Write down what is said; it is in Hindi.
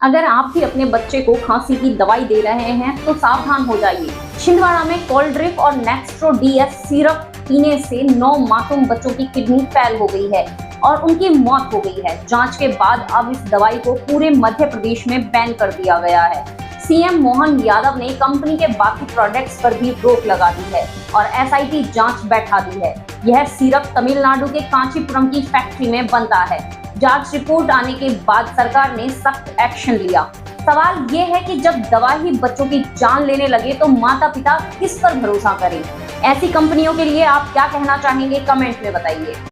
अगर आप भी अपने बच्चे को खांसी की दवाई दे रहे हैं तो सावधान हो जाइए। छिंदवाड़ा में कोल्ड्रिप और नेक्स्ट्रो डीएस सिरप पीने से 9 मासूम बच्चों की किडनी फेल हो गई है और उनकी मौत हो गई है। जांच के बाद अब इस दवाई को पूरे मध्य प्रदेश में बैन कर दिया गया है। सीएम मोहन यादव ने कंपनी के बाकी प्रोडक्ट्स पर भी रोक लगा दी है और एसआईटी जांच बैठा दी है। यह सिरप तमिलनाडु के कांचीपुरम की फैक्ट्री में बनता है। जांच रिपोर्ट आने के बाद सरकार ने सख्त एक्शन लिया। सवाल ये है कि जब दवा ही बच्चों की जान लेने लगे तो माता पिता किस पर भरोसा करें? ऐसी कंपनियों के लिए आप क्या कहना चाहेंगे? कमेंट में बताइए।